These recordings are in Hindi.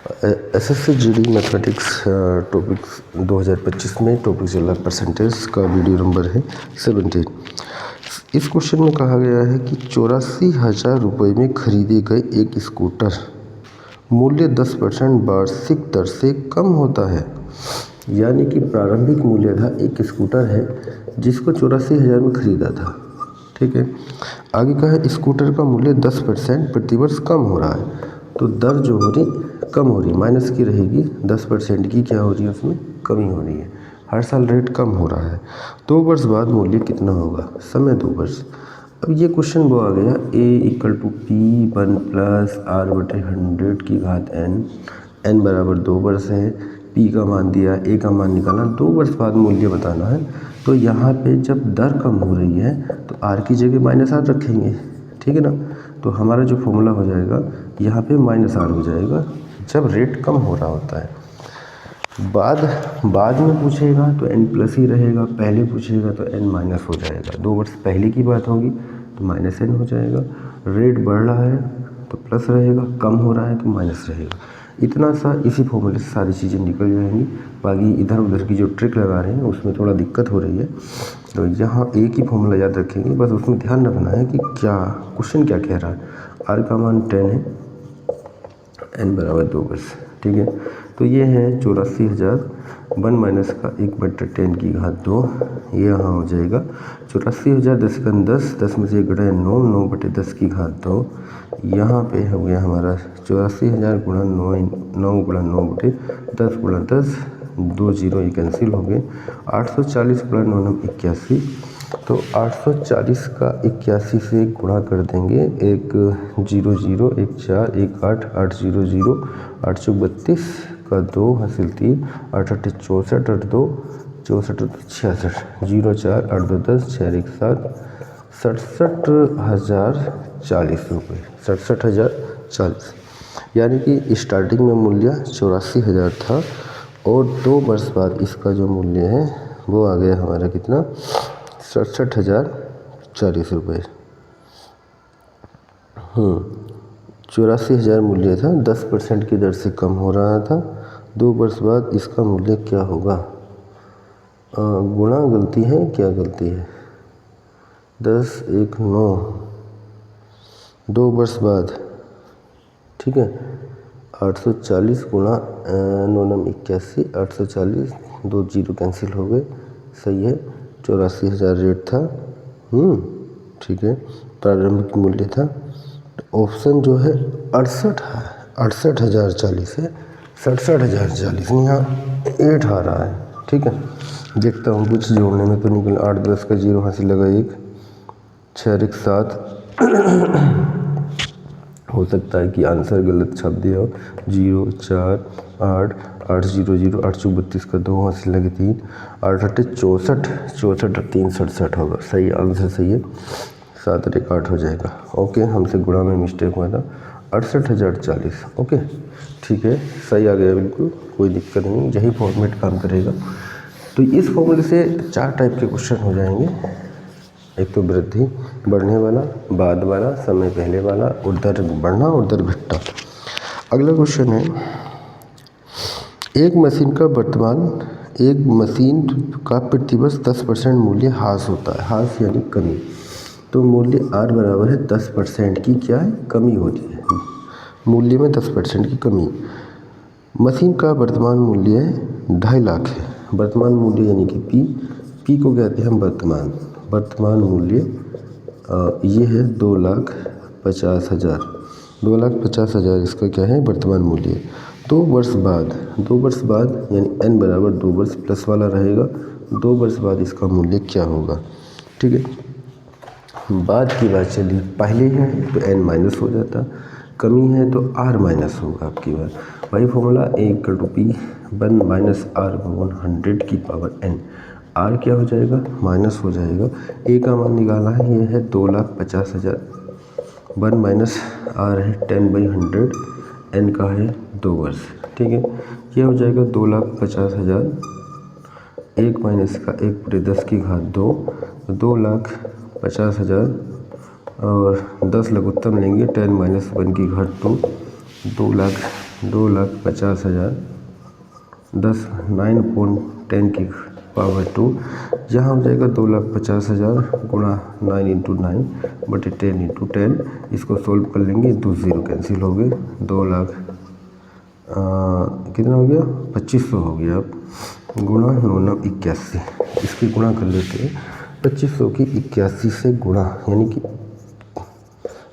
एसएससी जीडी मैथमेटिक्स टॉपिक्स 2025 में टॉपिक चल रहा परसेंटेज का, वीडियो नंबर है 17। इस क्वेश्चन में कहा गया है कि 84,000 रुपये में खरीदे गए एक स्कूटर मूल्य 10% वार्षिक दर से कम होता है। यानी कि प्रारंभिक मूल्य था, एक स्कूटर है जिसको 84,000 में खरीदा था, ठीक है। आगे का है स्कूटर का मूल्य 10% प्रतिवर्ष कम हो रहा है, तो दर जो हो रही कम हो रही, माइनस की रहेगी, 10% की क्या हो रही है, उसमें कमी हो रही है। हर साल रेट कम हो रहा है। 2 वर्ष बाद मूल्य कितना होगा, समय 2 वर्ष। अब ये क्वेश्चन वो आ गया a = p1 + r/100 की घात n, n बराबर 2 वर्ष है, p का मान दिया, a का मान निकालना, 2 वर्ष बाद मूल्य बताना है। तो यहाँ पे जब दर कम हो रही है तो r की जगह -r रखेंगे, ठीक है ना। तो हमारा जो फॉर्मूला हो जाएगा यहाँ पे -r हो जाएगा जब रेट कम हो रहा होता है। बाद में पूछेगा तो n+ ही रहेगा, पहले पूछेगा तो n- हो जाएगा। 2 वर्ष पहले की बात होगी तो -n हो जाएगा, रेट बढ़ रहा है तो प्लस रहेगा, कम हो रहा है तो माइनस रहेगा। इतना सा इसी फॉर्मूले से सारी चीज़ें निकल जाएंगी। बाकी इधर उधर की जो ट्रिक लगा रहे हैं उसमें थोड़ा दिक्कत हो रही है, तो यहाँ एक ही फॉर्मूला याद रखेंगे, बस उसमें ध्यान रखना है कि क्या क्वेश्चन क्या कह रहा है। r का मान 10 है, n बराबर 2 वर्ष, ठीक है। तो ये है 84,000 1 माइनस का 1/10 की घात 2, ये यहाँ हो जाएगा 84,000 10 का 10, 10 में से 1 घटाया 9, 9/10 की घात 2, यहाँ पे हो गया हमारा 84,000 × 9, 9 × 9/10 × 10, 2 0 ये कैंसिल हो गए, 840 × 9 9 81। तो 840 का 81 से गुणा कर देंगे, 1 0 0 1 4 1 8 8 0 0 8 चौक 32 का 2 हासिल 3 8 8 64 8 2 64 66 0 4 8 2 10 6 1 7 67,040 रुपये, 67,040। यानी कि स्टार्टिंग में मूल्य 84,000 था और 2 वर्ष बाद इसका जो मूल्य है वो आ गया हमारा कितना, 67,040 रुपये। 84,000 मूल्य था, 10% की दर से कम हो रहा था। 2 वर्ष बाद इसका मूल्य क्या होगा, गुणा गलती है, क्या गलती है, 10 1 9, 2 वर्ष बाद, ठीक है। 840 गुणा 9 9 81, 840, 2 0 कैंसिल हो गए, सही है। 84,000 रेट था, ठीक है, प्रारंभिक मूल्य था। ऑप्शन जो है 68 है, 68,040 है, 67,040 यहाँ 8 आ रहा है, ठीक है। देखता हूँ कुछ जोड़ने में तो निकल, 8 10 का 0 हासिल लगा 1, 6 1 7 हो सकता है कि आंसर गलत छाप दिया हो, 0 4 8 8 0 0 8 चौक 32 का 2 हासिल लगे 3, 8 8 64 64 और 3 67 होगा, सही आंसर सही है, 7 1 8 हो जाएगा। ओके, हमसे गुणा में मिस्टेक हुआ था, 68,040। ओके, ठीक है, सही आ गया, बिल्कुल कोई दिक्कत नहीं, यही फॉर्मेट काम करेगा। तो इस फॉर्मूले से 4 टाइप के क्वेश्चन हो जाएंगे। एक तो वृद्धि बढ़ने वाला, बाद वाला, समय पहले वाला, और दर बढ़ना और दर घटना। अगला क्वेश्चन है, एक मशीन का प्रतिवर्ष 10% मूल्य ह्रास होता है, ह्रास यानी कमी। तो मूल्य r बराबर है 10% की क्या है, कमी होती है, मूल्य में 10% की कमी। मशीन का वर्तमान मूल्य 2.5 लाख है, वर्तमान मूल्य यानी कि p को कहते हैं हम वर्तमान मूल्य, ये है 2,50,000, 2,50,000 इसका क्या है, वर्तमान मूल्य। 2 वर्ष बाद यानी n बराबर 2 वर्ष प्लस वाला रहेगा, 2 वर्ष बाद इसका मूल्य क्या होगा, ठीक है। बाद की बात चलिए, पहले है तो n- हो जाता, कमी है तो r- होगा आपकी बात। वही फॉर्मूला a = p1 - r/100 की पावर n, r क्या हो जाएगा, माइनस हो जाएगा। a का मान निकाला है, ये है 2,50,000, 1 - r है 10/100, n का है 2 वर्ष, ठीक है। ये हो जाएगा 2,50,000, 1 माइनस का 1/10 की घात 2, 2,50,000 और 10 लघुत्तम लेंगे, 10 - 1 की घात 2, 2,20,000 2,50,000 10 9/10 की पावर 2, यहाँ हो जाएगा 2,50,000 गुणा 9 × 9 बटे 10 × 10। इसको सोल्व कर लेंगे तो 0 कैंसिल हो गए। 2 लाख कितना हो गया 2500 हो गया। अब गुणा 9 × 81, इसकी गुणा कर लेते हैं। 2500 की 81 से गुणा, यानी कि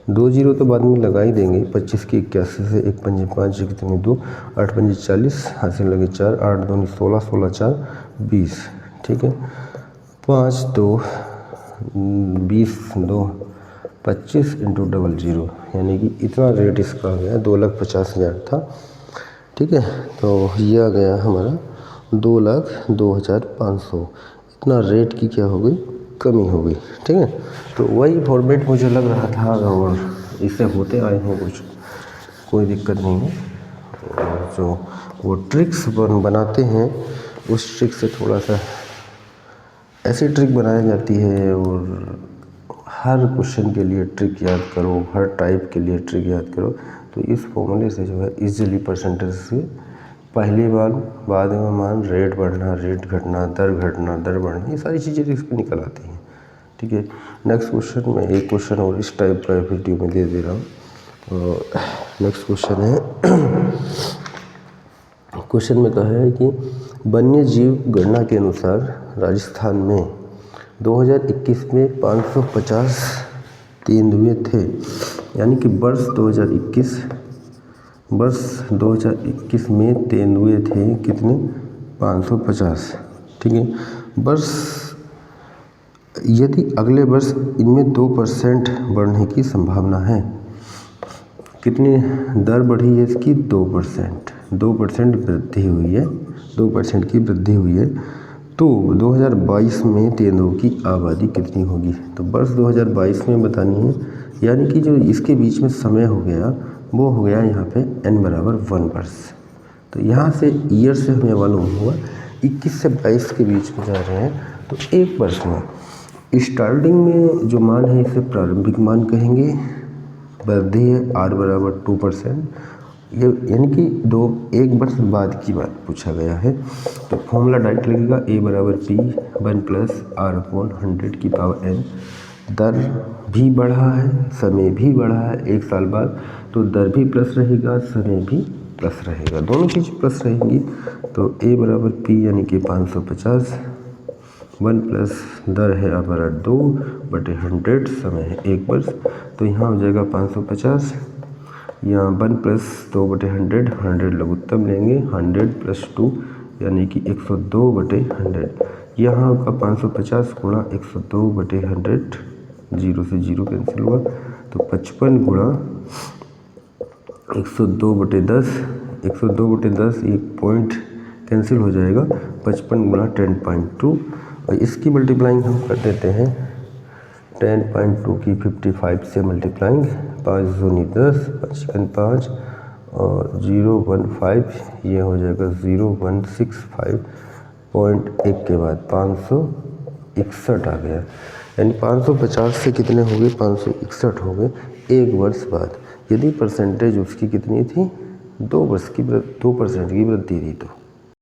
2 0 तो बाद में लगा ही देंगे। 25 की 81 से 1 पंजे 5 कितने 2 8 पंजे 40 हासिल लगे 4 8 2 16 16 4 20। ठीक है 5 2 20 2 25 × 00, यानी कि इतना रेट इसका आ गया। 2,50,000 था। ठीक है तो ये आ गया हमारा 2,02,500। इतना रेट की क्या हो गई कमी हो गई। ठीक है तो वही फॉर्मेट मुझे लग रहा था और इससे होते आए हैं कुछ, कोई दिक्कत नहीं है। और जो वो ट्रिक्स बनाते हैं उस ट्रिक से थोड़ा सा ऐसी ट्रिक बनाई जाती है और हर क्वेश्चन के लिए ट्रिक याद करो, हर टाइप के लिए ट्रिक याद करो। तो इस फॉर्मूले से जो है इजीली परसेंटेज से पहली बार बाद में मान रेट बढ़ना, रेट घटना, दर बढ़ना, ये सारी चीज़ें इसमें निकल आती हैं। ठीक है नेक्स्ट क्वेश्चन में एक क्वेश्चन और इस टाइप का वीडियो में दे दे रहा हूँ। नेक्स्ट क्वेश्चन है क्वेश्चन में कहा है कि वन्य जीव गणना के अनुसार राजस्थान में 2021 में 550 तेंदुए थे, यानी कि वर्ष 2021 में तेंदुए थे कितने 550। ठीक है वर्ष यदि अगले वर्ष इनमें 2% बढ़ने की संभावना है, कितनी दर बढ़ी है इसकी 2% वृद्धि हुई है, 2% की वृद्धि हुई है, तो 2022 में तेंदुओं की आबादी कितनी होगी। तो वर्ष 2022 में बतानी है, यानी कि जो इसके बीच में समय हो गया वो हो गया यहाँ पे n बराबर 1 वर्ष। तो यहाँ से ईयर से हमें मालूम हुआ 21 से 22 के बीच में जा रहे हैं। तो एक वर्ष में स्टार्टिंग में जो मान है इसे प्रारंभिक मान कहेंगे, वृद्धि है r बराबर 2%, ये यानी कि एक वर्ष बाद की बात पूछा गया है। तो फॉर्मूला डायरेक्ट लगेगा a बराबर p 1 + r/100 की पावर n। दर भी बढ़ा है, समय भी बढ़ा है एक साल बाद, तो दर भी प्लस रहेगा, समय भी प्लस रहेगा, दोनों चीज़ प्लस रहेंगी। तो a बराबर p यानी कि 550, 1 प्लस दर है हमारा 2/100, समय है 1 वर्ष। तो यहाँ हो जाएगा 550, यहाँ 1 प्लस 2/100, 100 लघुत्तम लेंगे, 100 + 2 यानी कि 102/100। यहाँ आपका 550 गुणा 102/100, 0 से 0 कैंसिल हुआ, तो 55 गुणा 102/10, 102/10 एक पॉइंट कैंसिल हो जाएगा, 55 गुणा 10.2। और इसकी मल्टीप्लाइंग हम कर देते हैं 10.2 की 55 से मल्टीप्लाइंग, 5 दूनी 10, 5 5 और 015, ये हो जाएगा 0165.1 के बाद 561 आ गया। यानी 550 से कितने हो गए 561 हो गए एक वर्ष बाद। यदि परसेंटेज उसकी कितनी थी 2% की वृद्धि थी तो